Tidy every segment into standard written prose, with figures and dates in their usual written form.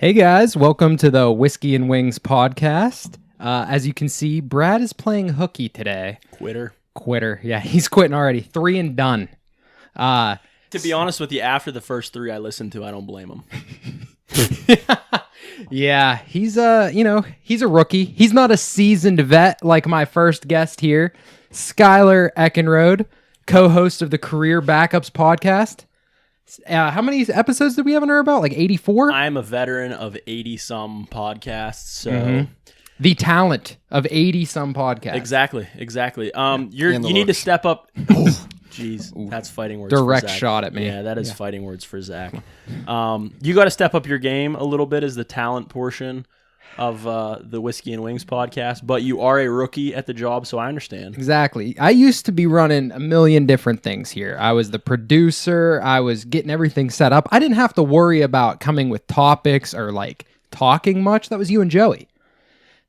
Hey guys, welcome to the Whiskey and Wings podcast. As you can see, Brad is playing hooky today. Quitter. Yeah, he's quitting already. 3 and done. To be honest with you, after the first 3 I listened to, I don't blame him. Yeah, he's a rookie. He's not a seasoned vet like my first guest here, Skylar Eckenrode, co-host of the Career Backups podcast. How many episodes did we have in her about? Like 84? I'm a veteran of 80-some podcasts, so... The talent of 80-some podcasts. Exactly. You need to step up... Jeez, that's fighting words Direct for Zach. shot at me. Yeah, that is fighting words for Zach. You got to step up your game a little bit as the talent portion of the Whiskey and Wings podcast, but you are a rookie at the job, so I understand. Exactly. I used to be running a million different things here. I was the producer. I was getting everything set up. I didn't have to worry about coming with topics or like talking much. That was you and Joey.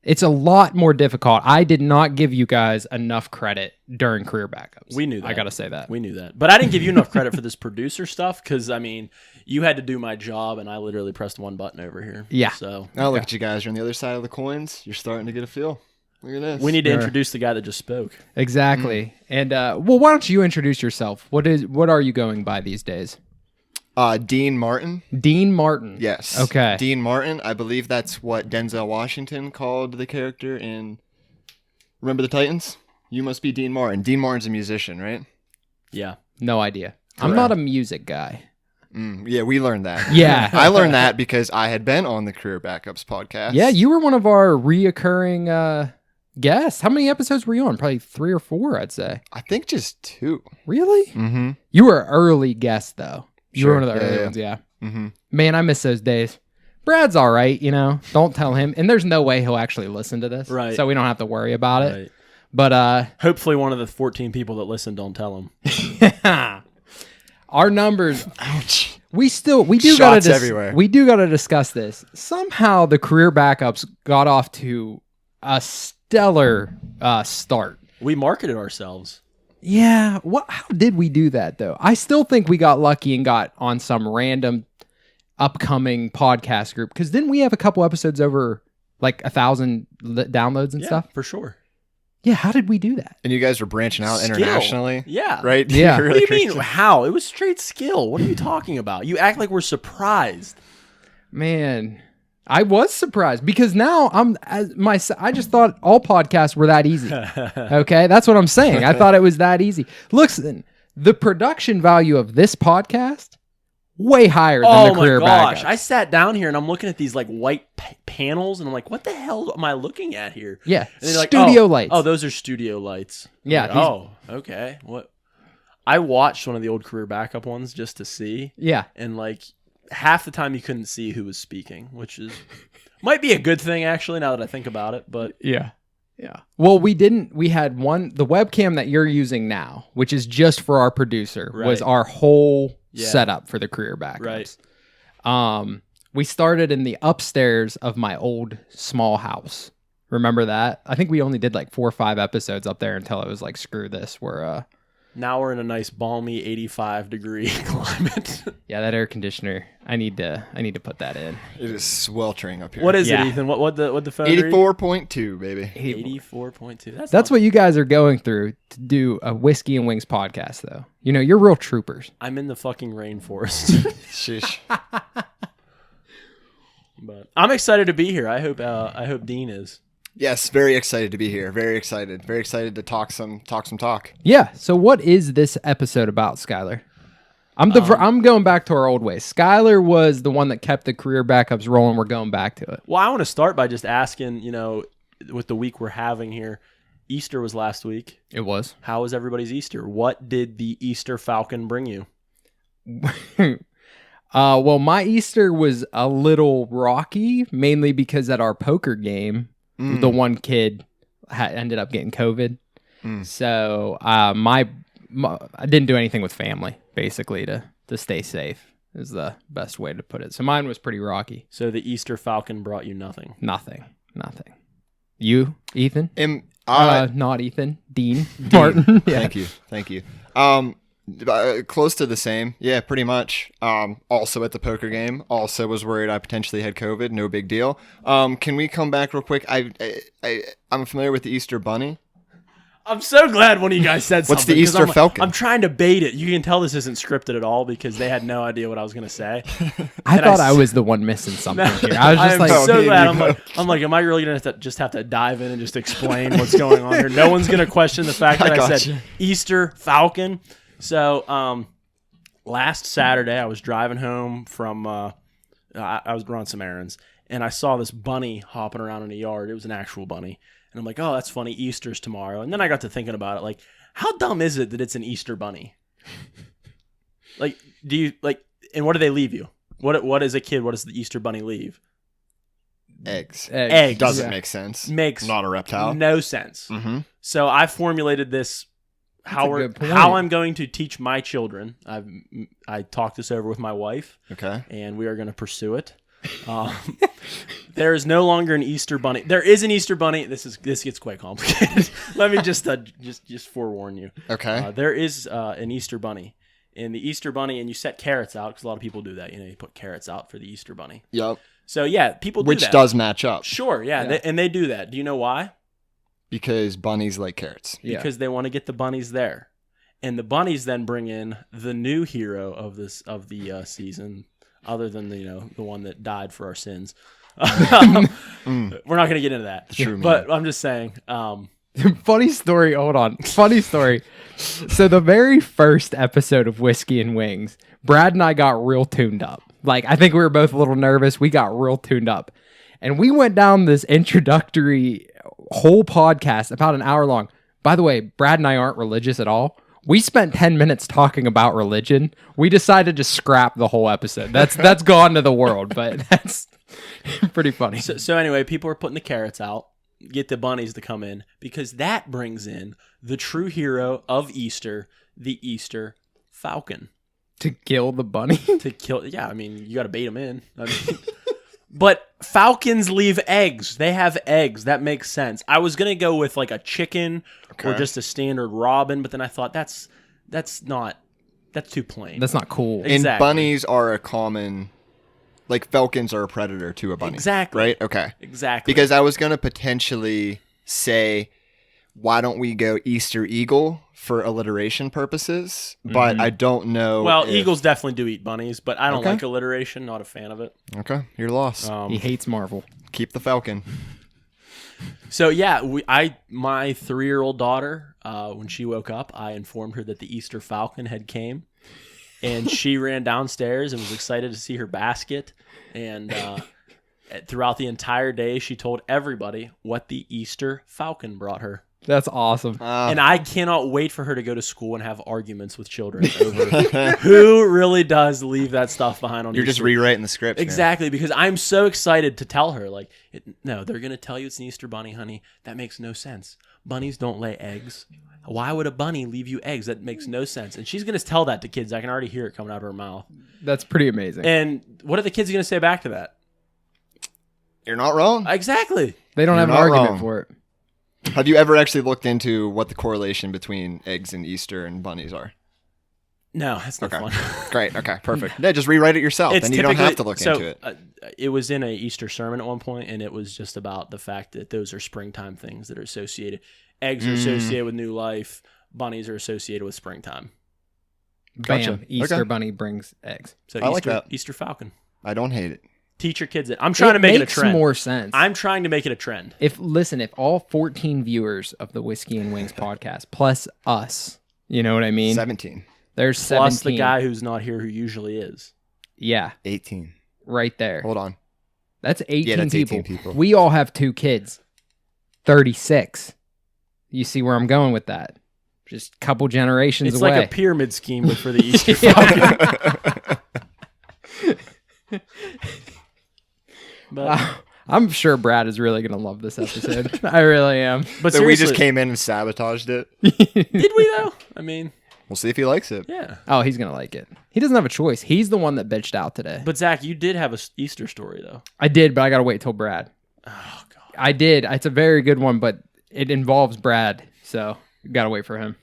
It's a lot more difficult. I did not give you guys enough credit during Career Backups. We knew that. I got to say that. We knew that. But I didn't give you enough credit for this producer stuff because, I mean, you had to do my job and I literally pressed one button over here. Yeah. So now look at you guys. You're on the other side of the coins. You're starting to get a feel. Look at this. We need to introduce the guy that just spoke. Exactly. And, why don't you introduce yourself? What are you going by these days? Dean Martin. Dean Martin. Yes. Okay. Dean Martin. I believe that's what Denzel Washington called the character in Remember the Titans? You must be Dean Martin. Dean Martin's a musician, right? Yeah. No idea. I'm not a music guy. Yeah, we learned that. Yeah. I learned that because I had been on the Career Backups podcast. Yeah, you were one of our reoccurring guests. How many episodes were you on? Probably 3 or 4, I'd say. I think just 2. Really? Mm-hmm. You were an early guest, though. You were one of the early yeah. ones, yeah. Mm-hmm. Man, I miss those days. Brad's all right, Don't tell him. And there's no way he'll actually listen to this. Right. So we don't have to worry about it. Right. But hopefully one of the 14 people that listen don't tell him. our numbers... Ouch. We do Shots everywhere. We do got to discuss this. Somehow the Career Backups got off to a stellar start. We marketed ourselves. Yeah. How did we do that, though? I still think we got lucky and got on some random upcoming podcast group. Because didn't we have a couple episodes over like 1,000 downloads and stuff? For sure. Yeah. How did we do that? And you guys were branching out Skill. internationally. Yeah. Right? Yeah. You're What do you really mean, crazy. how? It was straight skill. What are you talking about? You act like we're surprised. Man, I was surprised because now I just thought all podcasts were that easy. Okay, that's what I'm saying. I thought it was that easy. Listen, the production value of this podcast way higher than the Career Backups. I sat down here and I'm looking at these like white panels and I'm like, what the hell am I looking at here? Yeah, And they're like, studio lights. Oh, those are studio lights. Yeah, I'm like, okay. What? I watched one of the old Career Backup ones just to see. Yeah. And like half the time you couldn't see who was speaking, which is might be a good thing actually now that I think about it. But Yeah. Well, we had the webcam that you're using now, which is just for our producer, was Right. our whole Yeah. setup for the Career Backups. Right. We started in the upstairs of my old small house. Remember that? I think we only did like 4 or 5 episodes up there until it was like, screw this. now we're in a nice balmy 85-degree climate. Yeah, that air conditioner. I need to put that in. It is sweltering up here. What is Yeah. it, Ethan? What the phone read? 84.2, baby. 84.2. That's what you guys are going through to do a Whiskey and Wings podcast, though. You're real troopers. I'm in the fucking rainforest. Sheesh. But I'm excited to be here. I hope Dean is. Yes, very excited to be here. Very excited. Very excited to talk some talk. Yeah. So what is this episode about, Skylar? I'm going back to our old ways. Skylar was the one that kept the Career Backups rolling. We're going back to it. Well, I want to start by just asking, with the week we're having here, Easter was last week. It was. How was everybody's Easter? What did the Easter Falcon bring you? Well, my Easter was a little rocky, mainly because at our poker game, the one kid ended up getting COVID. So I didn't do anything with family, basically, to stay safe is the best way to put it. So mine was pretty rocky. So the Easter Falcon brought you nothing. Nothing. You, Ethan? Am Not Ethan. Dean. Martin. Yeah. Thank you. Close to the same. Yeah, pretty much. Also at the poker game. Also was worried I potentially had COVID. No big deal. Can we come back real quick? I'm familiar with the Easter Bunny. I'm so glad one of you guys said something. What's the Easter Falcon? I'm trying to bait it. You can tell this isn't scripted at all because they had no idea what I was going to say. I thought I was the one missing something here. I was just like, so glad. I'm like, am I really going to just have to dive in and just explain what's going on here? No one's going to question the fact that I said Easter Falcon. So last Saturday, I was driving home from, I was running some errands, and I saw this bunny hopping around in a yard. It was an actual bunny. And I'm like, oh, that's funny. Easter's tomorrow. And then I got to thinking about it. Like, how dumb is it that it's an Easter bunny? Like, and what do they leave you? What as a kid, what does the Easter bunny leave? Eggs. Doesn't make sense. Makes not a reptile. No sense. Mm-hmm. So I formulated this, how I'm going to teach my children. I talked this over with my wife. Okay. And we are going to pursue it. There is no longer an Easter bunny. There is an Easter bunny. This gets quite complicated. Let me just forewarn you. Okay. There is an Easter bunny. And the Easter bunny, and you set carrots out because a lot of people do that. You put carrots out for the Easter bunny. Yep. So yeah, people do that. Which does match up. Sure, yeah. Yeah. They do that. Do you know why? Because bunnies like carrots. Because they want to get the bunnies there, and the bunnies then bring in the new hero of the season. Other than the one that died for our sins, we're not going to get into that. True, but I'm just saying. Funny story. Hold on. Funny story. So the very first episode of Whiskey and Wings, Brad and I got real tuned up. Like, I think we were both a little nervous. We got real tuned up, and we went down this introductory whole podcast about an hour long. By the way, Brad and I aren't religious at all. We spent 10 minutes talking about religion. We decided to scrap the whole episode. That's gone to the world, but that's pretty funny. So anyway, people are putting the carrots out, get the bunnies to come in, because that brings in the true hero of Easter, the Easter Falcon. To kill the bunny? Yeah, I mean, you got to bait them in. I mean, but falcons leave eggs. They have eggs. That makes sense. I was going to go with like a chicken or just a standard robin, but then I thought that's too plain. That's not cool. Exactly. And bunnies are a common, like falcons are a predator to a bunny. Exactly. Right? Okay. Exactly. Because I was going to potentially say, why don't we go Easter eagle for alliteration purposes? But I don't know. Well, eagles definitely do eat bunnies, but I don't like alliteration. Not a fan of it. Okay. You're lost. He hates Marvel. Keep the falcon. So yeah, my 3-year-old daughter, when she woke up, I informed her that the Easter Falcon had came, and she ran downstairs and was excited to see her basket. And throughout the entire day, she told everybody what the Easter Falcon brought her. That's awesome. And I cannot wait for her to go to school and have arguments with children over who really does leave that stuff behind on You're Easter. Just rewriting the script. Exactly, because I'm so excited to tell her, like, no, they're going to tell you it's an Easter bunny, honey. That makes no sense. Bunnies don't lay eggs. Why would a bunny leave you eggs? That makes no sense. And she's going to tell that to kids. I can already hear it coming out of her mouth. That's pretty amazing. And what are the kids going to say back to that? You're not wrong. Exactly. They don't have an argument for it. Have you ever actually looked into what the correlation between eggs and Easter and bunnies are? No, that's not fun. Great. Okay, perfect. Yeah, just rewrite it yourself. Then you don't have to look into it. It was in an Easter sermon at one point, and it was just about the fact that those are springtime things that are associated. Eggs are associated with new life. Bunnies are associated with springtime. Bam. Gotcha. Easter bunny brings eggs. So I like that. Easter Falcon. I don't hate it. Teach your kids it. I'm trying to make it a trend. Makes more sense. I'm trying to make it a trend. If all 14 viewers of the Whiskey and Wings podcast plus us, you know what I mean? 17. There's plus 17. the guy who's not here who usually is. Yeah. 18. Right there. Hold on. That's 18 yeah, that's people. 18 people. We all have 2 kids. 36. You see where I'm going with that? Just a couple generations away. It's like a pyramid scheme, but for the Easter Falcon. But I'm sure Brad is really going to love this episode. I really am. But so we just came in and sabotaged it. Did we though? I mean, we'll see if he likes it. Yeah. Oh, he's going to like it. He doesn't have a choice. He's the one that bitched out today. But Zach, you did have an Easter story though. I did, but I got to wait till Brad. Oh God. I did. It's a very good one, but it involves Brad, so got to wait for him.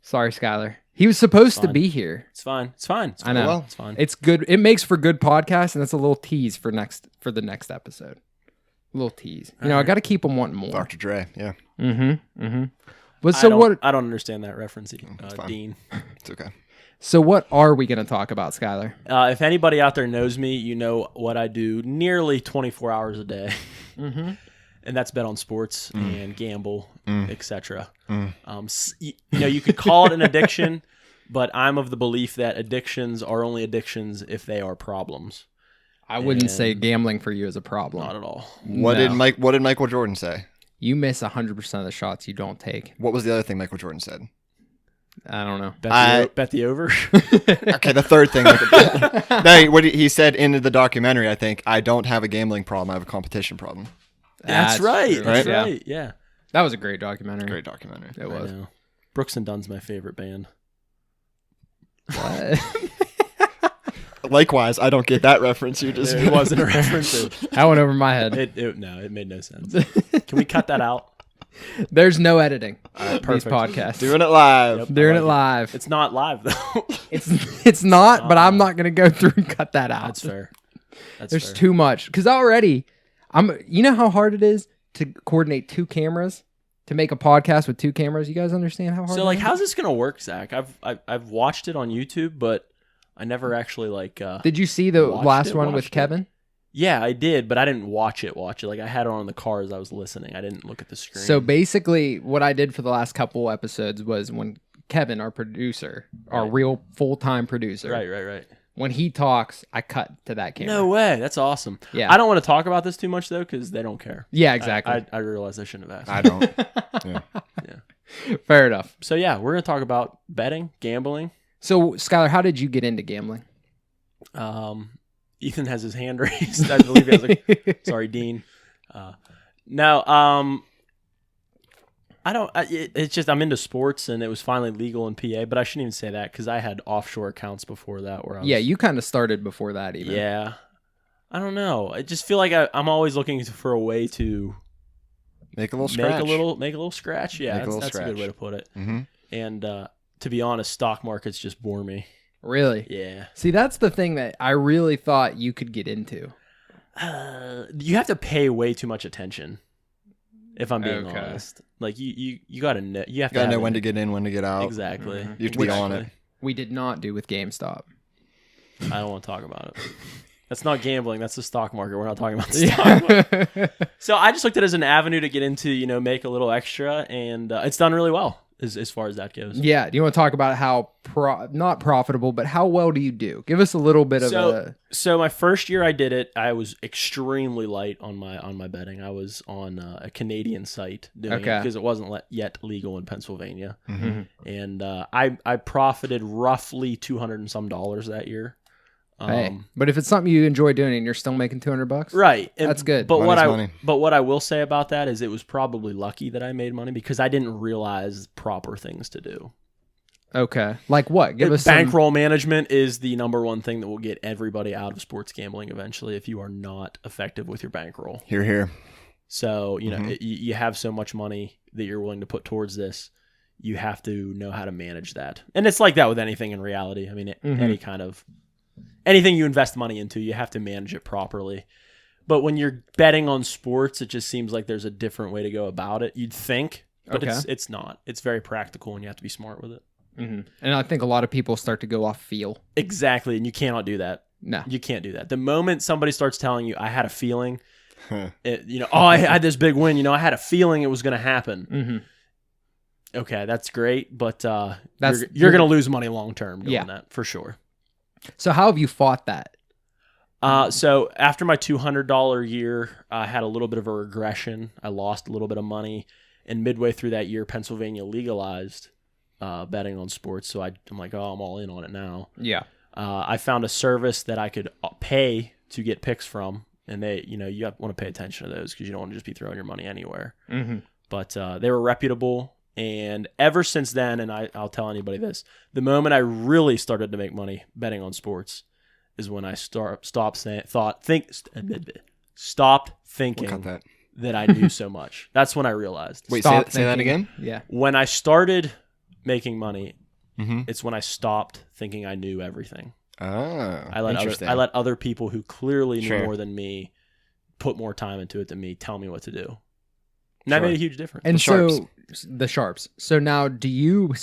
Sorry, Skylar. He was supposed to Fine. be here. It's fine. It's fine. It's I fine. know. Well, It's fine. It's good. It makes for good podcast, and that's a little tease for the next episode. A little tease. You know, I got to keep them wanting more. Dr. Dre. Yeah, But so I don't understand that reference, fine. Dean. it's okay. So what are we going to talk about, Skylar? If anybody out there knows me, you know what I do nearly 24 hours a day. And that's bet on sports and gamble, etc. You know, you could call it an addiction, but I'm of the belief that addictions are only addictions if they are problems. I wouldn't say gambling for you is a problem. Not at all. What did Michael Jordan say? You miss 100% of the shots you don't take. What was the other thing Michael Jordan said? I don't know. Bet the over. Okay, the third thing. No, what he said in the documentary, I think, I don't have a gambling problem. I have a competition problem. That's right. true. That's Yeah. right. Yeah. That was a great documentary. Great documentary. It was. I know. Brooks and Dunn's my favorite band. What? Likewise, I don't get that reference. You just It wasn't a reference. That went over my head. It made no sense. Can we cut that out? There's no editing. These perfect. podcasts. doing it live. Yep. Doing I it like live. It's not live though. It's not, but I'm not going to go through and cut that out. That's fair. There's fair. too much. Because already, you know how hard it is to coordinate 2 cameras? To make a podcast with 2 cameras? You guys understand how hard So that like, is? how's this gonna work, Zach? I've watched it on YouTube, but I never actually like. Did you see the last one with watched it. Kevin? Yeah, I did, but I didn't watch it. Like I had it on the car as I was listening. I didn't look at the screen. So basically, what I did for the last couple episodes was when Kevin, our producer, our Right. real full-time producer, right. when he talks, I cut to that camera. No way. That's awesome. Yeah. I don't want to talk about this too much though, because they don't care. Yeah, exactly. I realize I shouldn't have asked. I don't. Yeah. Fair enough. So yeah, we're gonna talk about betting, gambling. So, Skylar, how did you get into gambling? Ethan has his hand raised. I believe he has a, sorry, Dean. No, I don't. It's just I'm into sports, and it was finally legal in PA. But I shouldn't even say that because I had offshore accounts before that. Where I was, Yeah, you kind of started before that even. yeah. I don't know. I just feel like I'm always looking for a way to Make a little scratch. make a little scratch. Yeah, Make a little that's a good scratch. way to put it. Mm-hmm. And to be honest, stock markets just bore me. Really? Yeah. See, that's the thing that I really thought you could get into. You have to pay way too much attention. If I'm being Okay. honest, like you gotta know. You have Gotta to know have when it. to get in, when to get out. Exactly. You have to be on it. We did not do with GameStop. I don't want to talk about it. That's not gambling. That's the stock market. We're not talking about the stock market. So I just looked at it as an avenue to get into, make a little extra, and it's done really well as far as that goes. Yeah. Do you want to talk about how not profitable, but how well do you do? Give us a little bit of a. So my first year I did it, I was extremely light on my betting. I was on a Canadian site doing it Okay. because it wasn't yet legal in Pennsylvania, Mm-hmm. and I profited roughly $200 and some that year. Hey, but if it's something you enjoy doing and you're still making $200, Right. That's good. But Money's money. what I will say about that is it was probably lucky that I made money because I didn't realize proper things to do. Okay. Like what? Give us some. Bankroll management is the number one thing that will get everybody out of sports gambling eventually if you are not effective with your bankroll. Here, here. So, you have so much money that you're willing to put towards this. You have to know how to manage that. And it's like that with anything in reality. I mean, anything you invest money into, you have to manage it properly. But when you're betting on sports, it just seems like there's a different way to go about it. You'd think, but Okay. it's not. It's very practical and you have to be smart with it. And I think a lot of people start to go off feel. Exactly. And you cannot do that. No. You can't do that. The moment somebody starts telling you, I had a feeling, I had this big win, I had a feeling it was going to happen. Mm-hmm. Okay, that's great. But That's- you're going to lose money long term doing Yeah. that for sure. So how have you fought that? So after my $200 year, I had a little bit of a regression. I lost a little bit of money. And midway through that year, Pennsylvania legalized betting on sports. So I'm like, I'm all in on it now. Yeah. I found a service that I could pay to get picks from. And they, you want to pay attention to those because you don't want to just be throwing your money anywhere. Mm-hmm. But they were reputable. And ever since then, and I'll tell anybody this, the moment I really started to make money betting on sports is when I stopped thinking We'll cut that. that I knew so much. That's when I realized. Wait, Stop say that thinking. again? Yeah. When I started making money, It's when I stopped thinking I knew everything. Oh, I let other people who clearly knew more than me put more time into it than me tell me what to do. And that made a huge difference. And the sharps. So now do you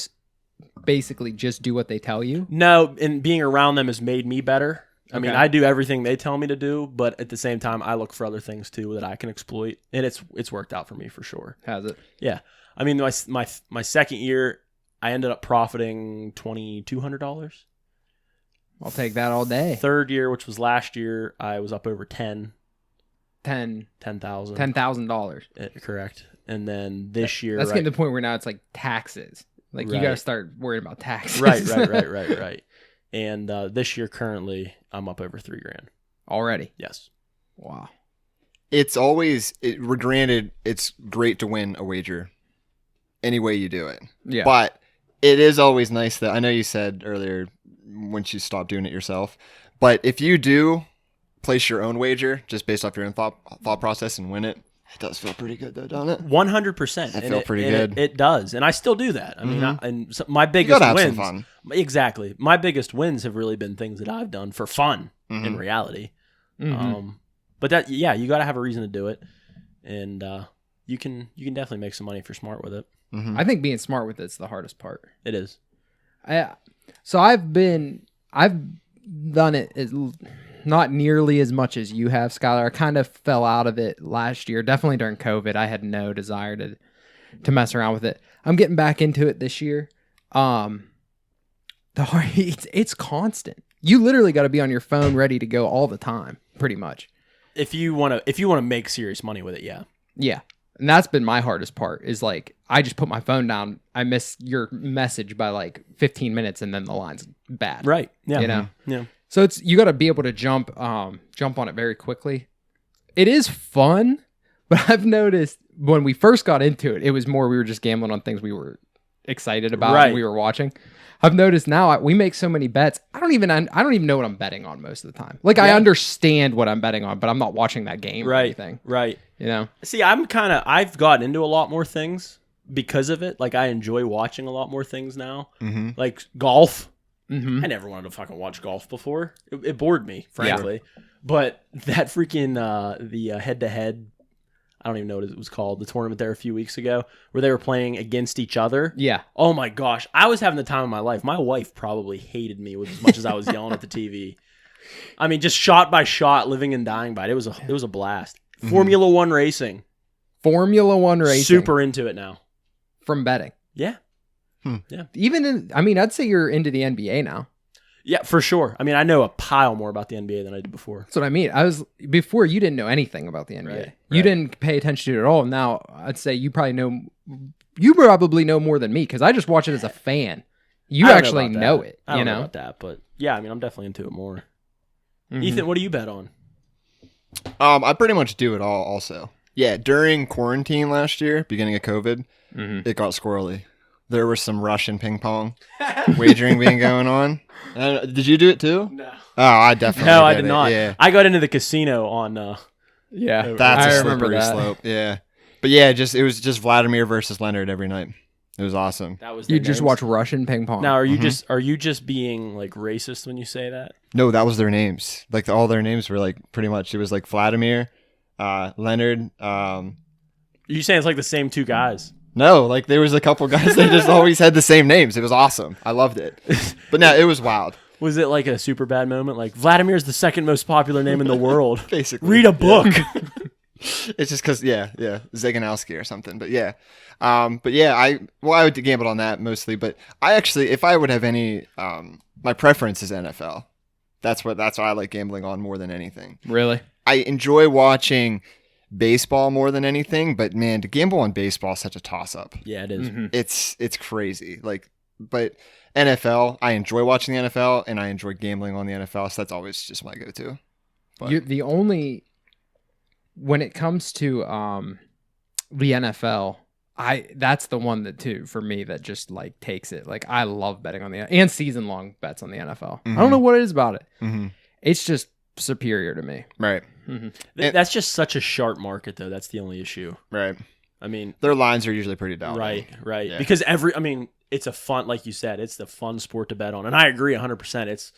basically just do what they tell you? No, and being around them has made me better. I mean, I do everything they tell me to do, but at the same time, I look for other things too that I can exploit, and it's worked out for me for sure. Has it? Yeah. I mean, my second year, I ended up profiting $2,200. I'll take that all day. Third year, which was last year, I was up over $10,000. $10,000. Correct. And then this year, that's getting to the point where now it's like taxes. Like you got to start worrying about taxes. Right. And this year, currently, I'm up over $3,000 already. Yes. Wow. It's always, granted, it's great to win a wager any way you do it. Yeah. But it is always nice that, I know you said earlier once you stop doing it yourself, but if you do place your own wager just based off your own thought process and win it, it does feel pretty good though, doesn't it? 100%. I feel pretty good. It does, and I still do that. I mean, my biggest have wins. some fun. Exactly, my biggest wins have really been things that I've done for fun in reality. But that, you got to have a reason to do it, and you can definitely make some money if you're smart with it. I think being smart with it's the hardest part. It is. So I've done it not nearly as much as you have, Skylar. I kind of fell out of it last year, definitely during COVID. I had no desire to mess around with it. I'm getting back into it this year. It's constant. You literally got to be on your phone ready to go all the time, pretty much. If you want to make serious money with it, yeah. Yeah. And that's been my hardest part is like, I just put my phone down. I miss your message by like 15 minutes and then the line's bad. Right. Yeah. You know? Yeah. So you got to be able to jump on it very quickly. It is fun, but I've noticed when we first got into it, it was more, we were just gambling on things we were excited about and we were watching. I've noticed now we make so many bets. I don't even know what I'm betting on most of the time. Like I understand what I'm betting on, but I'm not watching that game or anything. Right. You know? See, I've gotten into a lot more things because of it. Like I enjoy watching a lot more things now. Like golf. I never wanted to fucking watch golf before. It bored me, frankly. Yeah. But that freaking the head-to-head, I don't even know what it was called, the tournament there a few weeks ago where they were playing against each other. Yeah. Oh my gosh. I was having the time of my life. My wife probably hated me with as much as I was yelling at the TV. I mean, just shot by shot, living and dying by it. It was a blast. Formula One racing. Super into it now. From betting. Yeah. Yeah. I'd say you're into the NBA now. Yeah, for sure. I mean, I know a pile more about the NBA than I did before. That's what I mean. Before you didn't know anything about the NBA. Right. You didn't pay attention to it at all. Now, I'd say you probably know more than me because I just watch it as a fan. You actually know it. I don't know about that, but yeah, I mean, I'm definitely into it more. Ethan, what do you bet on? I pretty much do it all also. Yeah, during quarantine last year, beginning of COVID, it got squirrely. There was some Russian ping pong wagering being going on. Did you do it too? No. Oh, I definitely No, I did not. Yeah. I got into the casino on that's a slippery slope. Yeah. But yeah, it was just Vladimir versus Leonard every night. It was awesome. That was you just watch Russian ping pong. Now, are you just being like racist when you say that? No, that was their names. Like all their names were like pretty much. It was like Vladimir, Leonard. You saying it's like the same two guys? No, like there was a couple guys that just always had the same names. It was awesome. I loved it. But no, it was wild. Was it like a super bad moment? Like Vladimir's the second most popular name in the world. Basically. Read a book. Yeah. It's just because, Zaganowski or something. But yeah. I would gamble on that mostly. But I actually, if I would have any, my preference is NFL. That's why I like gambling on more than anything. Really? I enjoy watching baseball more than anything, but man, to gamble on baseball is such a toss-up. Yeah, it is. It's crazy. But NFL, I enjoy watching the NFL, and I enjoy gambling on the NFL, so that's always just my go-to. But when it comes to the NFL, that's the one that too for me that just like takes it. Like I love betting on and season-long bets on the NFL. I don't know what it is about it. It's just superior to me. Right. That's just such a sharp market, though. That's the only issue. Right. I mean, their lines are usually pretty down. Right. Yeah. Because it's a fun, like you said, it's the fun sport to bet on. And I agree 100%. It's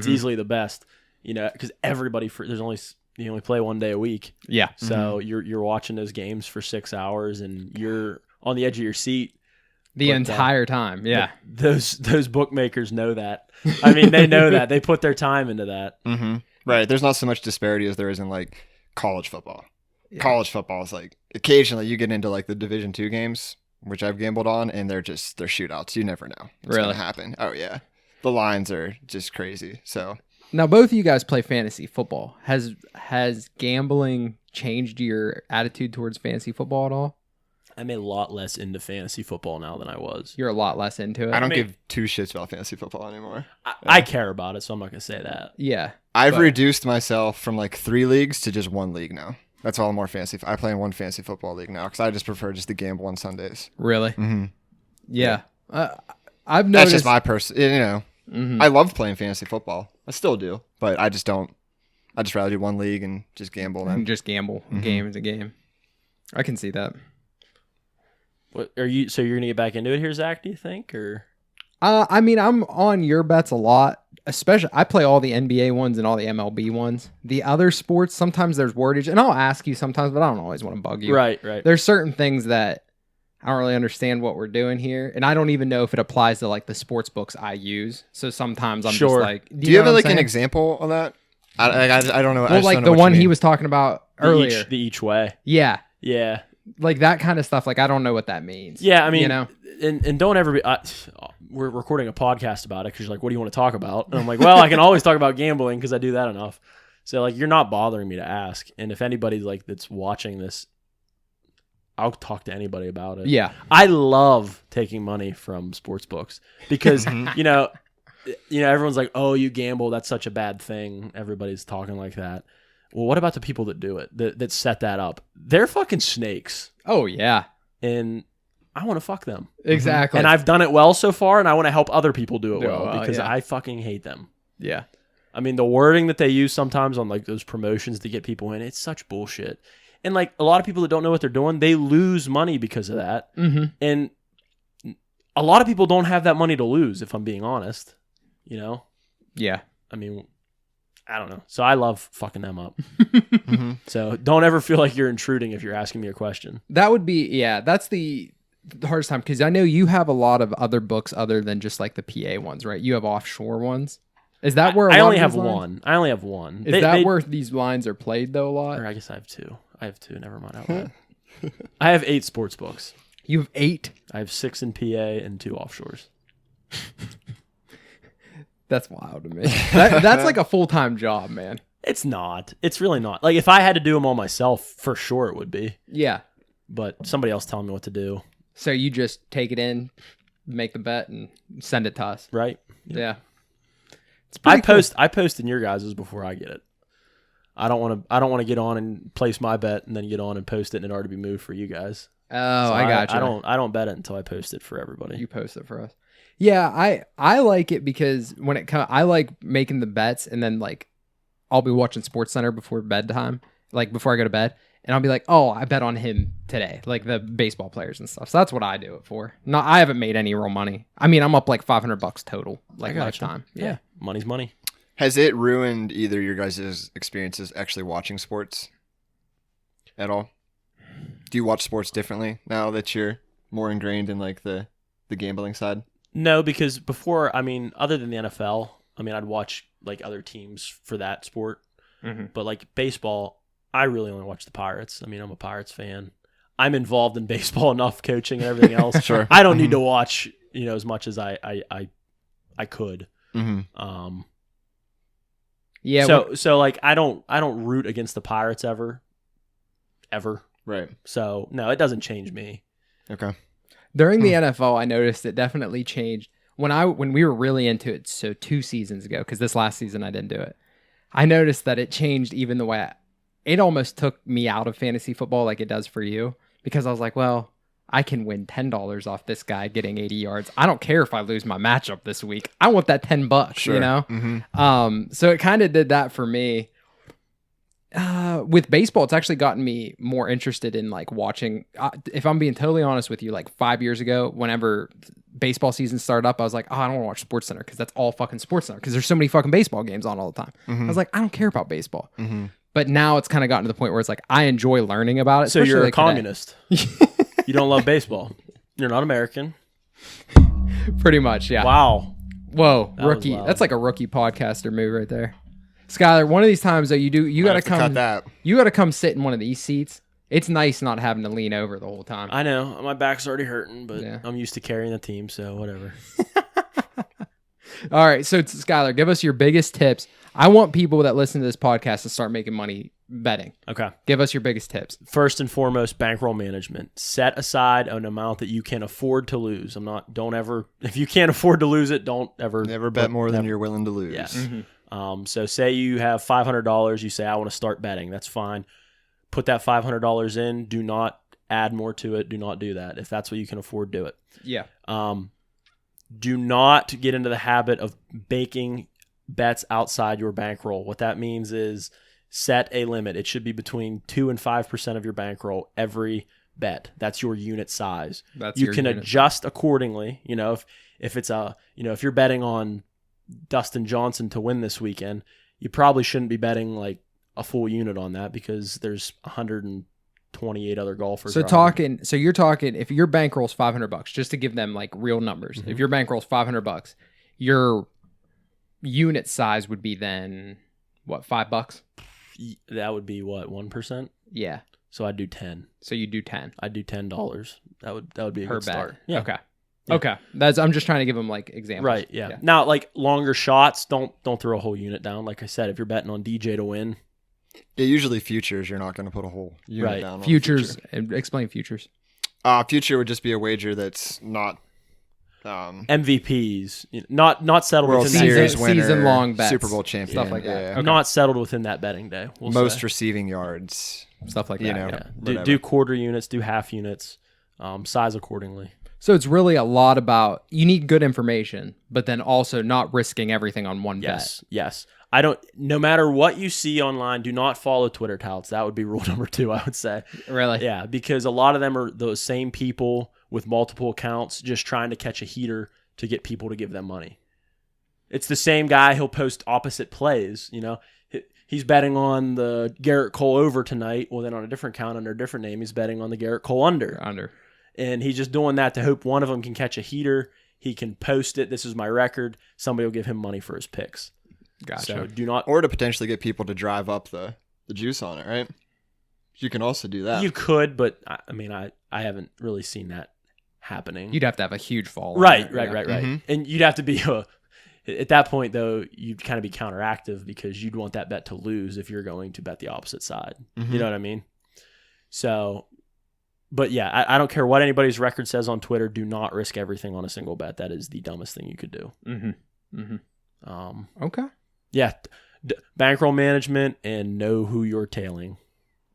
easily the best, because everybody you only play one day a week. Yeah. So you're watching those games for 6 hours and you're on the edge of your seat the entire time. Yeah. Those bookmakers know that. I mean, they know that. They put their time into that. Mm-hmm. Right. There's not so much disparity as there is in like college football. Yeah. College football is like occasionally you get into like the Division II games, which I've gambled on, and they're shootouts. You never know what's going to happen. Oh yeah. The lines are just crazy. So now both of you guys play fantasy football. Has gambling changed your attitude towards fantasy football at all? I'm a lot less into fantasy football now than I was. You're a lot less into it. I don't give two shits about fantasy football anymore. I care about it, so I'm not going to say that. Yeah. I've reduced myself from like 3 leagues to just 1 league now. That's all more fantasy. I play in 1 fantasy football league now because I just prefer just to gamble on Sundays. Really? Mm-hmm. Yeah. I've noticed. That's just my I love playing fantasy football. I still do, but I just don't. I just rather do 1 league and just gamble. And just gamble. Game is a game. I can see that. What are you? So you're gonna get back into it here, Zach? Do you think, or? I mean, I'm on your bets a lot. Especially, I play all the NBA ones and all the MLB ones. The other sports, sometimes there's wordage, and I'll ask you sometimes, but I don't always want to bug you. Right. There's certain things that I don't really understand what we're doing here, and I don't even know if it applies to like the sports books I use. So sometimes I'm just like, do you have like an example of that? I don't know. Well, like the one he was talking about earlier, the each way. Yeah. Like that kind of stuff. Like I don't know what that means. Yeah, I mean, and don't ever be. We're recording a podcast about it because you're like, what do you want to talk about? And I'm like, well, I can always talk about gambling because I do that enough. So like, you're not bothering me to ask. And if anybody like that's watching this, I'll talk to anybody about it. Yeah, I love taking money from sports books because everyone's like, oh, you gamble, that's such a bad thing. Everybody's talking like that. Well, what about the people that do it, that set that up? They're fucking snakes. Oh, yeah. And I want to fuck them. Exactly. And I've done it well so far, and I want to help other people do it well because I fucking hate them. Yeah. I mean, the wording that they use sometimes on like those promotions to get people in, it's such bullshit. And like a lot of people that don't know what they're doing, they lose money because of that. Mm-hmm. And a lot of people don't have that money to lose, if I'm being honest. Yeah. I mean, I don't know. So I love fucking them up. So don't ever feel like you're intruding if you're asking me a question. That would be, that's the hardest time because I know you have a lot of other books other than just like the PA ones, right? You have offshore ones. Is that where I only have one? I only have one. Is that where these lines are played though a lot? Or I guess I have 2. Never mind. Out loud. I have 8 sports books. You have 8? I have 6 in PA and 2 offshores. That's wild to me. That's like a full-time job, man. It's not. It's really not. Like if I had to do them all myself, for sure it would be. Yeah. But somebody else telling me what to do. So you just take it in, make the bet, and send it to us. Right. Yeah. I post in your guys's before I get it. I don't want to get on and place my bet and then get on and post it and it already be moved for you guys. Oh, so I got you. I don't bet it until I post it for everybody. You post it for us. Yeah, I like it because when it comes, I like making the bets and then like I'll be watching SportsCenter before bedtime, like before I go to bed, and I'll be like, oh, I bet on him today, like the baseball players and stuff. So that's what I do it for. No, I haven't made any real money. I mean, I'm up like $500 total, like lifetime. Yeah, money's money. Has it ruined either your guys' experiences actually watching sports at all? Do you watch sports differently now that you're more ingrained in like the gambling side? No, because before, I mean, other than the NFL, I mean, I'd watch like other teams for that sport. Mm-hmm. But like baseball, I really only watch the Pirates. I mean, I'm a Pirates fan. I'm involved in baseball enough, coaching and everything else. Sure. I don't need to watch, as much as I could. Mm-hmm. Yeah. So like I don't root against the Pirates ever. Right. So no, it doesn't change me. Okay. During the NFL, I noticed it definitely changed when we were really into it. So 2 seasons ago, because this last season I didn't do it. I noticed that it changed even the way it almost took me out of fantasy football, like it does for you, because I was like, well, I can win $10 off this guy getting 80 yards. I don't care if I lose my matchup this week. I want that $10, sure. Mm-hmm. So it kind of did that for me. with baseball, it's actually gotten me more interested in like watching. If I'm being totally honest with you, like 5 years ago, whenever baseball season started up, I was like, oh, I don't want to watch Sports Center because that's all fucking Sports Center because there's so many fucking baseball games on all the time. I was like, I don't care about baseball. But now it's kind of gotten to the point where it's like I enjoy learning about it. So you're a like communist. You don't love baseball. You're not American. Pretty much, yeah. Wow. Whoa, That rookie. was loud. That's like a rookie podcaster move right there. Skylar, one of these times though, you gotta come. Cut that. You gotta come sit in one of these seats. It's nice not having to lean over the whole time. I know. My back's already hurting, but Yeah. I'm used to carrying the team, so whatever. All right, so Skylar, give us your biggest tips. I want people that listen to this podcast to start making money betting. Okay. Give us your biggest tips. First and foremost, bankroll management. Set aside an amount that you can afford to lose. If you can't afford to lose it, don't ever. Never bet more than you're willing to lose. Yes. So say you have $500, you say, I want to start betting. That's fine. Put that $500 in. Do not add more to it. Do not do that. If that's what you can afford, do it. Yeah. Do not get into the habit of baking bets outside your bankroll. What that means is set a limit. It should be between 2 and 5% of your bankroll every bet. That's your unit size. You can adjust accordingly. If it's if you're betting on Dustin Johnson to win this weekend, you probably shouldn't be betting like a full unit on that because there's 128 other golfers. So you're talking if your bankroll's $500, just to give them like real numbers. If your bankroll's $500, your unit size would be then what, $5? That would be what, 1%? Yeah. So I'd do 10. So you do 10. I'd do $10. That would be a per good bet. start. Yeah. Okay. Yeah. Okay. I'm just trying to give them like examples. Right. Yeah. Now, like longer shots, don't throw a whole unit down. Like I said, if you're betting on DJ to win. Yeah, usually futures, you're not going to put a whole unit down on Futures. future. Explain futures. Future would just be a wager that's not MVPs, not settled World within Series that winner, season-long bets, Super Bowl champion, stuff like that. Yeah. Okay. Not settled within that betting day. Most say. receiving yards, Stuff like that. you know, Yeah. whatever. Do quarter units, do half units, size accordingly. So it's really a lot about you need good information, but then also not risking everything on one bet. Yes. No matter what you see online, do not follow Twitter touts. That would be rule number 2, I would say. Really? Yeah, because a lot of them are those same people with multiple accounts just trying to catch a heater to get people to give them money. It's the same guy. He'll post opposite plays. He's betting on the Garrett Cole over tonight. Well, then on a different account under a different name, he's betting on the Garrett Cole under. And he's just doing that to hope one of them can catch a heater. He can post it. This is my record. Somebody will give him money for his picks. Gotcha. So do not. or to potentially get people to drive up the juice on it, right? You can also do that. You could, but I haven't really seen that happening. You'd have to have a huge fall. Right. Mhm. And you'd have to be at that point though. You'd kind of be counteractive because you'd want that bet to lose if you're going to bet the opposite side. You know what I mean? So, but yeah, I don't care what anybody's record says on Twitter. Do not risk everything on a single bet. That is the dumbest thing you could do. Okay. Yeah, bankroll management and know who you're tailing.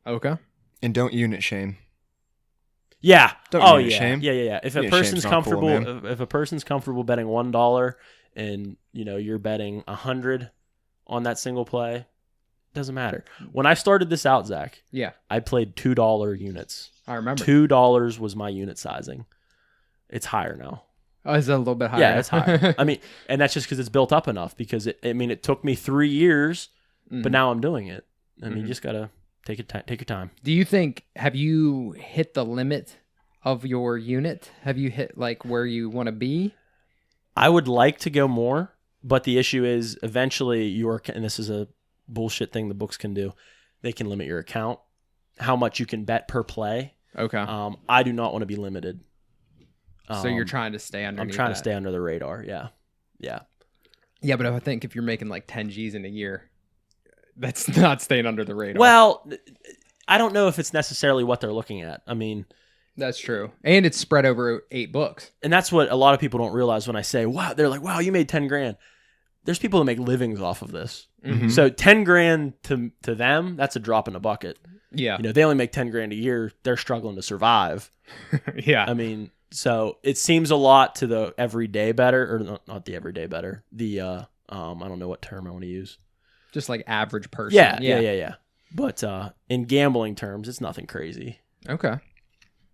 Okay. And don't unit shame. Yeah. Don't unit shame. Yeah. If a Unit person's shame's not cool, comfortable, man. if a person's comfortable betting $1 and you're betting 100 on that single play, doesn't matter. When I started this out, Zach, Yeah. I played $2 units. I remember. $2 was my unit sizing. It's higher now. Oh, is it a little bit higher? Yeah, it's higher. And that's just because it's built up enough. Because it took me 3 years, but now I'm doing it. You just gotta take your time. Do you think, have you hit the limit of your unit? Have you hit like where you want to be? I would like to go more, but the issue is eventually and this is a bullshit thing the books can do. They can limit your account, how much you can bet per play. Okay. I do not want to be limited. So you're trying to stay under. I'm trying to stay under the radar. Yeah. Yeah, but I think if you're making like 10 G's in a year, that's not staying under the radar. Well, I don't know if it's necessarily what they're looking at. That's true. And it's spread over 8 books. And that's what a lot of people don't realize when I say, wow, they're like, wow, you made 10 grand. There's people that make livings off of this. So 10 grand to them, that's a drop in a bucket. Yeah. They only make 10 grand a year. They're struggling to survive. Yeah. So it seems a lot to the everyday better, or not the everyday better. The I don't know what term I want to use. Just like average person. Yeah. But in gambling terms, it's nothing crazy. Okay.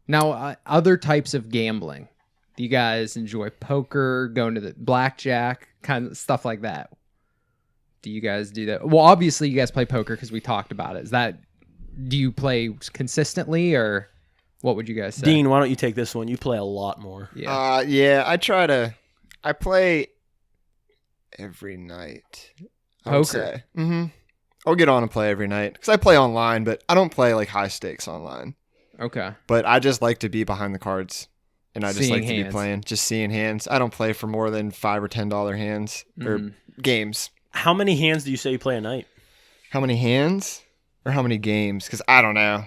Now, other types of gambling. Do you guys enjoy poker, going to the blackjack, kind of stuff like that? Do you guys do that? Well, obviously, you guys play poker because we talked about it. Do you play consistently, or what would you guys say? Dean, why don't you take this one? You play a lot more. Yeah. I play every night. Poker. Mm-hmm. I'll get on and play every night because I play online, but I don't play like high stakes online. Okay. But I just like to be behind the cards, and I just Seeing like to be playing, just seeing hands. I don't play for more than $5 or $10 hands or games. How many hands do you say you play a night? How many hands or how many games? Because I don't know.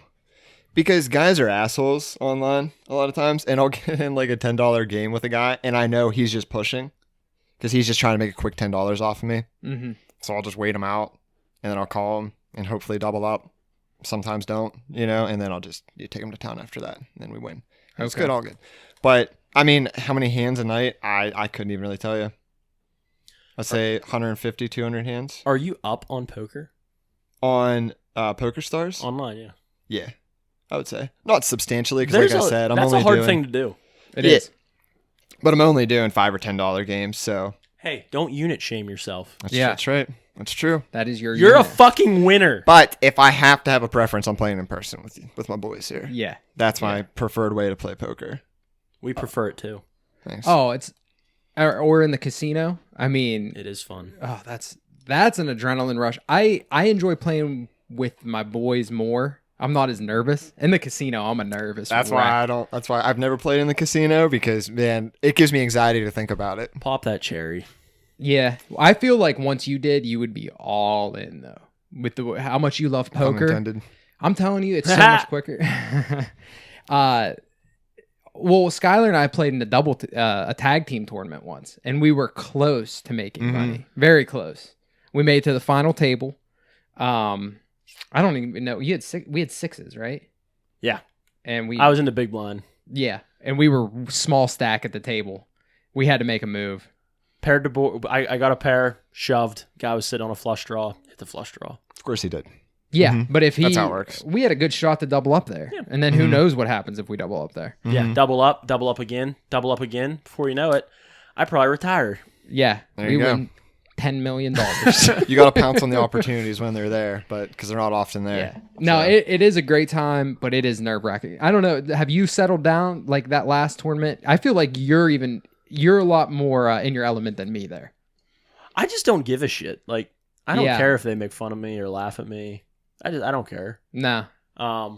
Because guys are assholes online a lot of times, and I'll get in like a $10 game with a guy, and I know he's just pushing because he's just trying to make a quick $10 off of me. Mm-hmm. So I'll just wait him out, and then I'll call him and hopefully double up. Sometimes don't, and then I'll just take him to town after that, and then we win. It's good, all good. But I mean, how many hands a night? I couldn't even really tell you. I'd say 150, 200 hands. Are you up on poker? On Poker Stars? Online, yeah. Yeah, I would say. Not substantially, because like I said, that's a hard thing to do. It is. But I'm only doing $5 or $10 games, so. Hey, don't unit shame yourself. That's right. That's true. That is your You're unit. a fucking winner. But if I have to have a preference, I'm playing in person with my boys here. Yeah. That's my preferred way to play poker. We prefer it too. Thanks. Oh, it's or in the casino. I mean, It is fun. oh, that's an adrenaline rush. I enjoy playing with my boys more. I'm not as nervous. In the casino, I'm a nervous That's wreck. why I've never played in the casino, because man, it gives me anxiety to think about it. Pop that cherry. Yeah, I feel like once you did, you would be all in though. With how much you love poker, Unintended. I'm telling you, it's so much quicker. Well, Skylar and I played in a tag team tournament once, and we were close to making money, very close. We made it to the final table. I don't even know. We had sixes, right? Yeah, and I was in the big blind. Yeah, and we were small stack at the table. We had to make a move. Paired to board. I got a pair, shoved. Guy was sitting on a flush draw. Hit the flush draw. Of course he did. Yeah, but if That's how it works. we had a good shot to double up there, and then who knows what happens if we double up there? Yeah, double up again. Before you know it, I probably retire. Yeah, There we you go. win $10 million. You got to pounce on the opportunities when they're there, but because they're not often there. Yeah. No, it is a great time, but it is nerve wracking. I don't know. Have you settled down like that last tournament? I feel like you're a lot more in your element than me there. I just don't give a shit. Like, I don't Yeah. care if they make fun of me or laugh at me. I don't care. Nah. I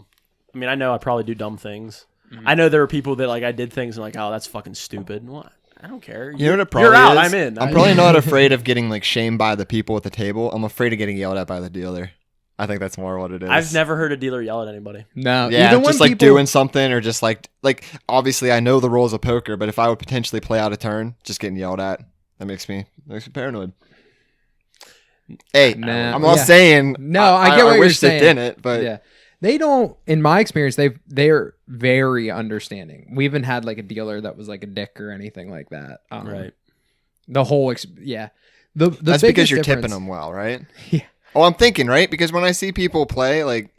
mean, I know I probably do dumb things. I know there are people that like I did things and like, oh, that's fucking stupid. Well, I don't care. You know what it probably You're out. is? I'm in. I'm probably not afraid of getting like shamed by the people at the table. I'm afraid of getting yelled at by the dealer. I think that's more what it is. I've never heard a dealer yell at anybody. No. Yeah, Even when just like people, doing something, or just like obviously I know the rules of poker, but if I would potentially play out a turn, just getting yelled at, that makes me paranoid. Hey, Nah, I'm not yeah. saying No, I get what you're wish saying. they didn't, but Yeah. They don't, in my experience, they're very understanding. We even had like a dealer that was like a dick or anything like that. Right. The whole, yeah. The that's because biggest you're difference- tipping them well, right? Yeah. Oh, I'm thinking, right? Because when I see people play like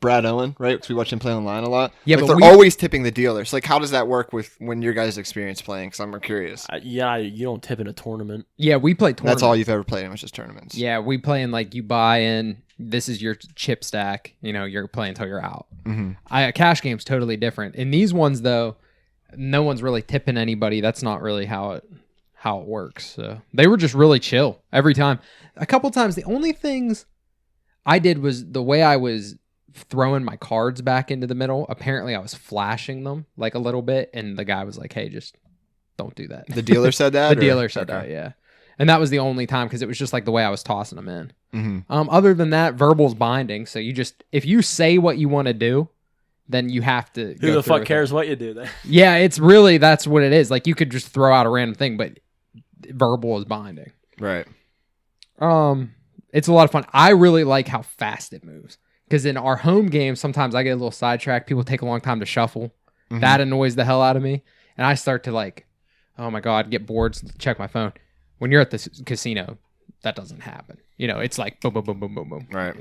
Brad Owen, right? Because we watch him play online a lot. Yeah, like, but they're always tipping the dealers. Like, how does that work with when your guys' experience playing? Because I'm curious. Yeah, you don't tip in a tournament. Yeah, we play tournaments. That's all you've ever played in, was just tournaments. Yeah, we play in like you buy in. This is your chip stack. You're playing until you're out. Mm-hmm. A cash game's totally different. In these ones, though, no one's really tipping anybody. That's not really how it works. So they were just really chill every time. A couple times, the only things I did was the way I was throwing my cards back into the middle. Apparently, I was flashing them like a little bit, and the guy was like, "Hey, just don't do that." The dealer said that? The dealer said that, yeah. And that was the only time because it was just like the way I was tossing them in. Mm-hmm. Other than that, verbal's binding. So if you say what you want to do, then you have to. Who the fuck cares what you do there? Yeah, it's really, that's what it is. Like you could just throw out a random thing, but verbal is binding. Right. It's a lot of fun. I really like how fast it moves because in our home games, sometimes I get a little sidetracked. People take a long time to shuffle. Mm-hmm. That annoys the hell out of me, and I start to like, oh my god, get bored, check my phone. When you're at the casino, that doesn't happen. It's like boom, boom, boom, boom, boom, boom. Right.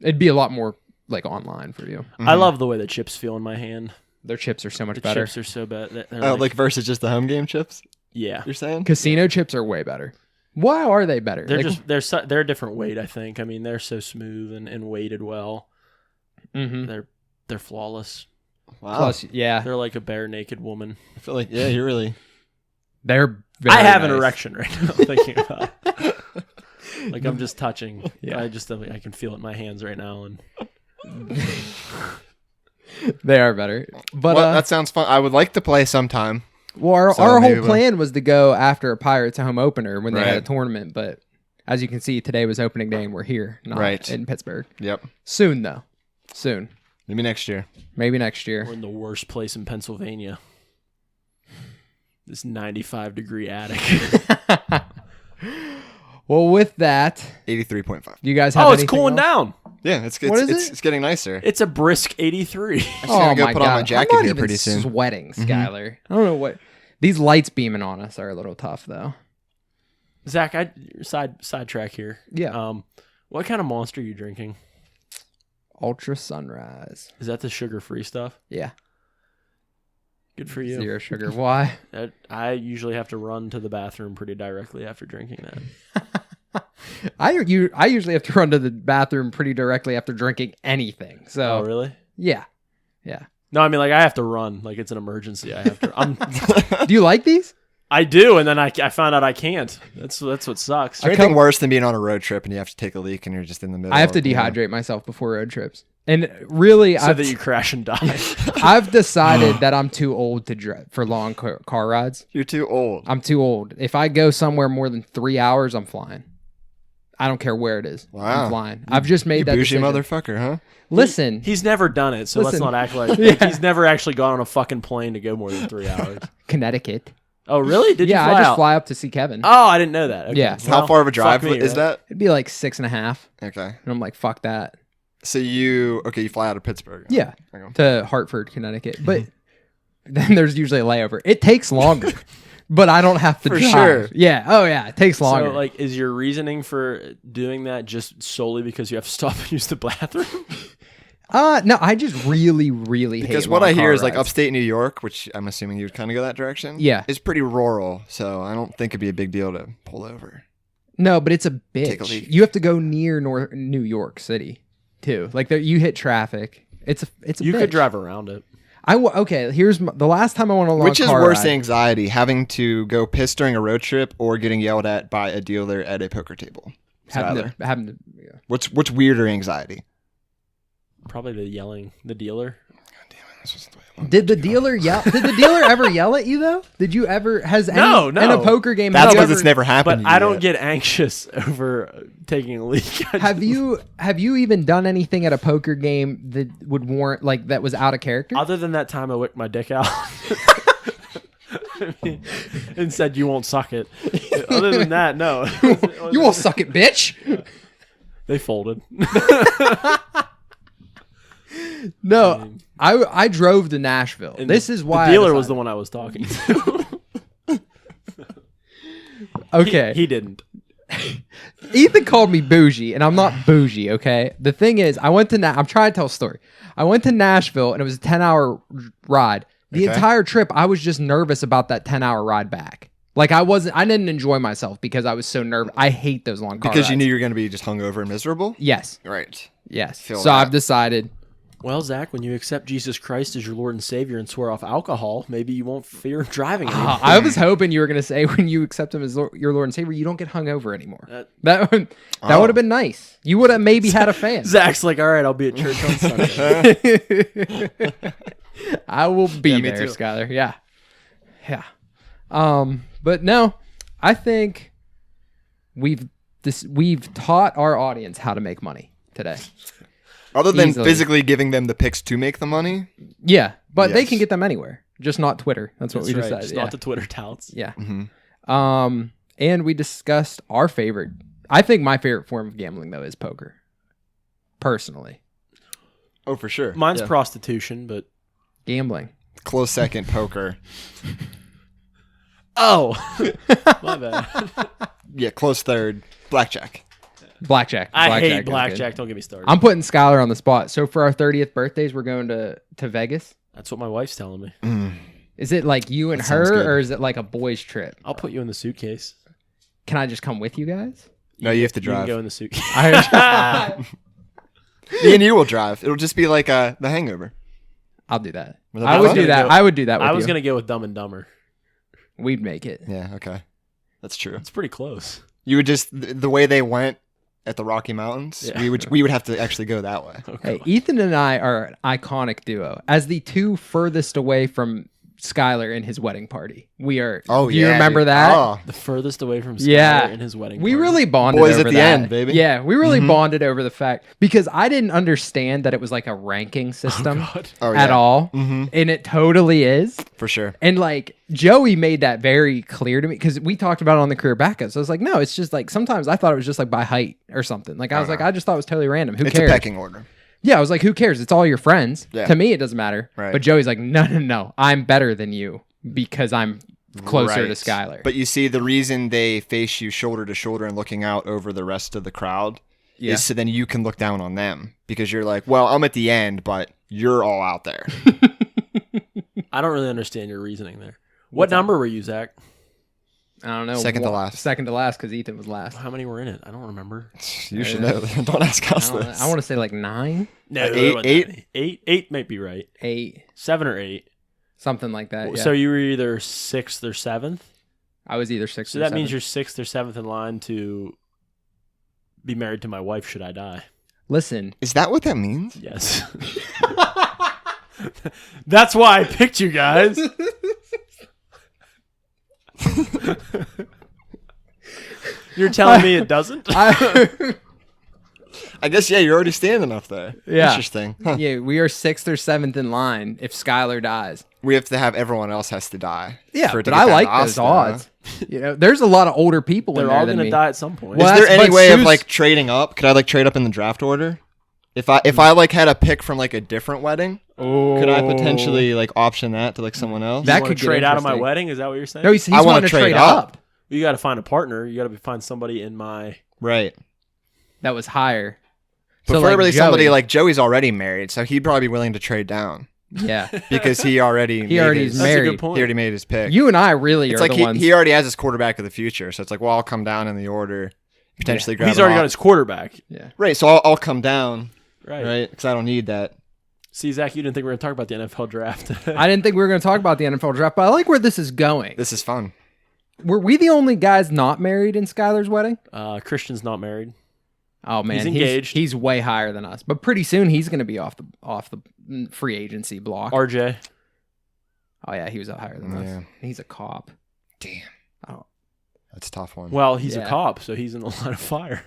It'd be a lot more like online for you. I love the way the chips feel in my hand. Their chips are so much The better. chips are so bad. They're like versus just the home game chips. yeah. You're saying Casino chips are way better. Why are they better? They're Like, just they're a different weight. I think. I mean, they're so smooth and weighted well. mhm. They're flawless. wow. Plus, yeah, They're like a bare naked woman. I feel like you're really. they're. Very I have an nice. erection right now thinking about it. Like I'm just touching. Yeah. I can feel it in my hands right now, and They are better. But Well, that sounds fun. I would like to play sometime. well, our, So our maybe whole we'll- plan was to go after a Pirates home opener when they had a Right. tournament. But as you can see, today was opening day and we're here, not Right. in Pittsburgh. Yep. Soon though, soon, Maybe next year. maybe next year. we're in the worst place in Pennsylvania. This 95-degree attic. Well, with that, 83.5. do you guys have? Oh, it's anything cooling else? down. Yeah, it's What is it's, it? it's getting nicer. It's a brisk 83. I'm gonna go put on my jacket I'm not here even pretty soon. sweating, Skylar. I don't know what these lights beaming on us are a little tough though. Zach, sidetrack here. Yeah. What kind of Monster are you drinking? Ultra Sunrise. Is that the sugar-free stuff? Yeah. Good for you. 0 sugar. Why? I usually have to run to the bathroom pretty directly after drinking that. I usually have to run to the bathroom pretty directly after drinking anything. So Oh, really? yeah. No, I mean, like, I have to run. Like, it's an emergency. I have to. Do you like these? I do, and then I found out I can't. That's what sucks. Is there anything worse than being on a road trip and you have to take a leak and you're just in the middle? I have to of, you know? dehydrate myself before road trips. And really, So that you crash and die. I've decided that I'm too old to drive for long car rides. You're too old. I'm too old. If I go somewhere more than 3 hours, I'm flying. I don't care where it is. Wow. I'm flying. I've just made You that bougie decision. motherfucker, huh? Listen, He's never done it, so Listen. let's not act like Yeah. he's never actually gone on a fucking plane to go more than 3 hours. Connecticut. Oh, really? Did Yeah, you fly I just out? fly up to see Kevin. Oh, I didn't know that. Okay. Yeah. How far of a drive fuck me, is right? that? It'd be like 6.5. Okay. And I'm like, fuck that. So you fly out of Pittsburgh. Yeah. Okay. To Hartford, Connecticut. But then there's usually a layover. It takes longer. But I don't have to For drive. sure. Yeah. Oh, yeah. It takes longer. So, like, is your reasoning for doing that just solely because you have to stop and use the bathroom? No, I just really, really hate Because what long I hear car is like rides. upstate New York, which I'm assuming you would kind of go that direction. Yeah. Is pretty rural, so I don't think it'd be a big deal to pull over. No, but it's a Take a bitch. leak. You have to go near New York City too. Like you hit traffic. It's a You bitch. could drive around it. Okay, here's the last time I went on a long Which is car worse ride. anxiety, having to go piss during a road trip or getting yelled at by a dealer at a poker table? having Skylar. to yeah. What's weirder anxiety? Probably the dealer. Did the dealer yell? Did the dealer ever yell at you though? Did you ever? Has any No. in a poker game? That's have you because ever- it's never happened. But to you I don't yet. get anxious over taking a leak. Have you even done anything at a poker game that would warrant like that was out of character? Other than that time I whipped my dick out and said you won't suck it. Other than that, no. You won't suck it, bitch. They folded. No, I drove to Nashville. And This is why the I dealer was the decided- one I was talking to. Okay. He didn't. Ethan called me bougie, and I'm not bougie, okay? The thing is, I'm trying to tell a story. I went to Nashville, and it was a 10-hour ride. The Okay. entire trip, I was just nervous about that 10-hour ride back. Like, I didn't enjoy myself because I was so nervous. I hate those long car Because you rides. knew you were going to be just hungover and miserable? Yes, Right. yes. Feel So that. I've decided, Well, Zach, when you accept Jesus Christ as your Lord and Savior and swear off alcohol, maybe you won't fear driving anymore. I was hoping you were going to say when you accept him as your Lord and Savior, you don't get hungover anymore. That would have been nice. You would have maybe had a fan. Zach's like, all right, I'll be at church on Sunday. I will be Yeah, me there, too. Skylar. Yeah. But no, I think we've taught our audience how to make money today. Other than Easily. physically giving them the picks to make the money? Yeah, but they Yes. can get them anywhere, just not Twitter. That's what That's we right. decided. Just Yeah. not the Twitter touts. Yeah. Mhm. And we discussed our favorite. I think my favorite form of gambling though is poker. Personally, Oh, for sure. Mine's Yeah. prostitution, but gambling. Close second, poker. oh, my bad. Yeah, close third, blackjack. Blackjack. I hate is good. blackjack. Don't get me started. I'm putting Skylar on the spot. So for our 30th birthdays, we're going to Vegas. That's what my wife's telling me. Is it like you and That sounds good. her, or is it like a boys' trip? I'll put you in the suitcase. Can I just come with you guys? No, you have to You can drive. go in the suitcase. Me and you will drive. It'll just be like the Hangover. I'll do that. Was that I fun? would do that. I would do that with I was you. gonna go with Dumb and Dumber. We'd make it. Yeah. Okay. That's true. It's pretty close. You would just the way they went at the Rocky Mountains. Yeah. We would have to actually go that way. Hey, Ethan and I are an iconic duo. As the two furthest away from Skylar in his wedding party. We are. Oh, do you yeah, remember dude. that? Oh. The furthest away from Skylar Yeah. in his wedding. We party. really bonded Boys over at the that. end, baby. Yeah, we really bonded over the fact because I didn't understand that it was like a ranking system God. Oh, at yeah. all, Mhm. and it totally is. For sure. And like Joey made that very clear to me because we talked about it on the career backup. So I was like, no, it's just like sometimes I thought it was just like by height or something. Like I was like, I just thought it was totally random. Who It's cares? a pecking order. Yeah, I was like, who cares? It's all your friends. Yeah. To me, it doesn't matter. Right. But Joey's like, no, I'm better than you because I'm closer to Right. Skylar. But you see, the reason they face you shoulder to shoulder and looking out over the rest of the crowd Yeah. is so then you can look down on them because you're like, well, I'm at the end, but you're all out there. I don't really understand your reasoning there. What number were you, Zach? I don't know. Second to last. Second to last because Ethan was last. How many were in it? I don't remember. You should know. Don't ask us I this. want to say like 9, No, Eight- it wasn't eight? that many. Eight might be right. 8, 7 or 8. something like that. Yeah. So you were either 6th or 7th. I was either 6th So or that 7th. means you're 6th or 7th in line to be married to my wife should I die. Listen, Is that what that means? Yes. That's why I picked you guys. You're telling me it doesn't? I, I guess, yeah, you're already standing up there. Yeah. Interesting. Huh. yeah, we are 6th or 7th in line if Skylar dies. We have to have everyone else has to die. Yeah, for it to but get I down like to us, those though. odds. You know, there's a lot of older people They're in all there than going to me. die at some point. Well, Is there that's- any but way of Sue's- like trading up? Could I like trade up in the draft order? If I like had a pick from like a different wedding, could I potentially like option that to like someone else? That You wanna could get trade out of my interesting. wedding? Is that what you're saying? No, he's I wanna wanting to trade trade up. up. You got to find a partner. You got to find somebody in my. Right. That was higher. Preferably like somebody Joey. like Joey's already married, so he'd probably be willing to trade down Yeah. because he already He already his, is That's a married. good point. he already made his pick. You and I really it's are like the ones. he already has his quarterback of the future, so it's like, well, I'll come down in the order, potentially grab. He's him already off. got his quarterback. yeah. Right, so I'll come down, Right. right, because I don't need that. See, Zach, you didn't think we were going to talk about the NFL draft. I didn't think we were going to talk about the NFL draft, but I like where this is going. This is fun. Were we the only guys not married in Skylar's wedding? Christian's not married. Oh man, He's engaged. He's way higher than us, but pretty soon he's going to be off the free agency block. RJ. Oh yeah, he was higher than us. Yeah. He's a cop. Damn, Oh, that's a tough one. Well, he's a Yeah. cop, so he's in the line of fire.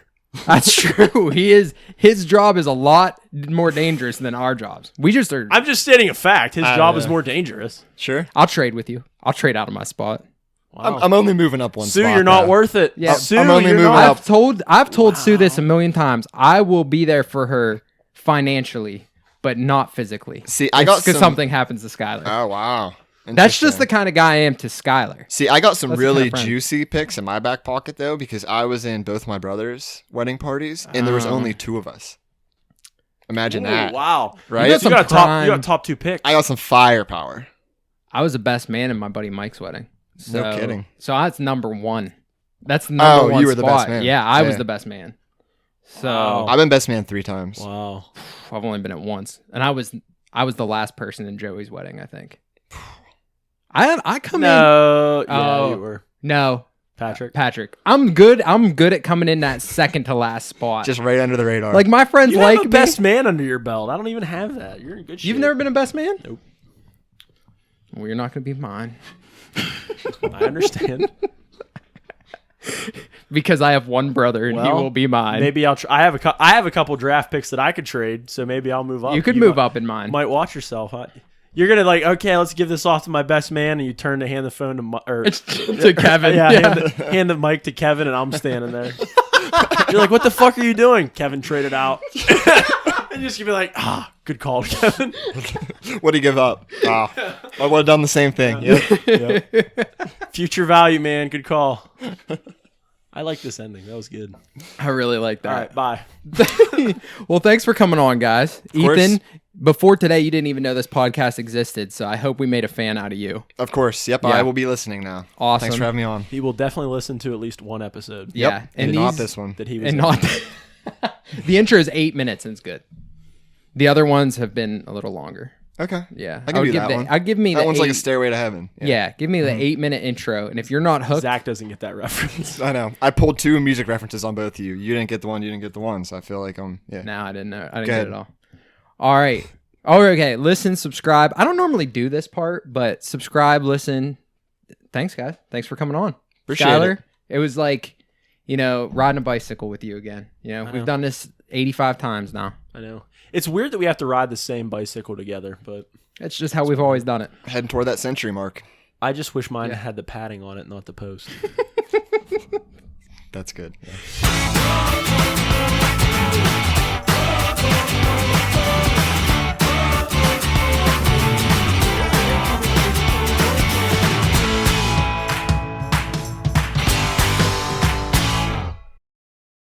that's true. He is. His job is a lot more dangerous than our jobs. We just are. I'm just stating a fact. His I job know. is more dangerous. Sure, I'll trade with you. I'll trade out of my spot. Wow. I'm only moving up one Sue, spot. you're not though. worth it. Yeah. Sue, I'm only you're moving not. up. I've told Sue this a million times. I will be there for her financially, but not physically. See, I got because some. something happens to Skylar. Oh wow, That's just the Interesting. kind of guy I am to Skylar. See, I got some That's the really kind of friend. juicy picks in my back pocket though, because I was in both my brothers' wedding parties, and there was only 2 of us. Imagine Ooh, that, wow. right? You got You got, prime- you got top 2 picks. I got some firepower. I was the best man in my buddy Mike's wedding. So, No kidding. So that's number 1. That's the number 1 you were the spot. best man. Yeah, I was Yeah. the best man. So Wow. I've been best man 3 times. Wow. I've only been at once, and I was the last person in Joey's wedding. I think. I come in. No. Yeah, Oh. you were. No, Patrick. I'm good. I'm good at coming in that second to last spot. Just right under the radar. like my friends You like have a me. best man under your belt. I don't even have that. You're in good shape. You've never been a best man? Nope. Well, you're not going to be mine I understand. because I have one brother and he Well, will be mine. Maybe I'll try. I have a couple draft picks that I could trade, so maybe I'll move up. you could move up in mine. Might watch yourself, huh? You're gonna like, okay, let's give this off to my best man, and you turn to hand the phone to to Kevin. yeah, hand the mic to Kevin, and I'm standing there. You're like, what the fuck are you doing? Kevin traded out. And you just be like, good call, Kevin. what do you give up? I would have done the same thing. Yep. Yep. Future value, man. Good call. I like this ending. That was good. I really like All that. right, bye. Well, thanks for coming on, guys. course. Ethan, before today, you didn't even know this podcast existed, so I hope we made a fan out of you. Of course. Yep. Yeah. I will be listening now. Awesome. Thanks for having me on. He will definitely listen to at least one episode. Yeah. Yep. And not these- this one. That he was And in. not the intro is 8 minutes and it's good. The other ones have been a little longer. Okay. Yeah, I can do that one. I'll give me That the one's like a 8 stairway to heaven. Yeah, give me the 8-minute intro, and if you're not hooked, Zach doesn't get that reference. I know. I pulled 2 music references on both of you. You didn't get the one. You didn't get the one. So I feel like yeah. no, I didn't know. I didn't Go get ahead. it all. All right. Oh, okay. Listen, subscribe. I don't normally do this part, but subscribe, listen. Thanks, guys. Thanks for coming on. Appreciate Skylar, it was like, riding a bicycle with you again. know. We've done this 85 times now. I know. It's weird that we have to ride the same bicycle together, but That's just how we've always done it. Heading toward that century mark. I just wish mine had the padding on it, not the post. That's good.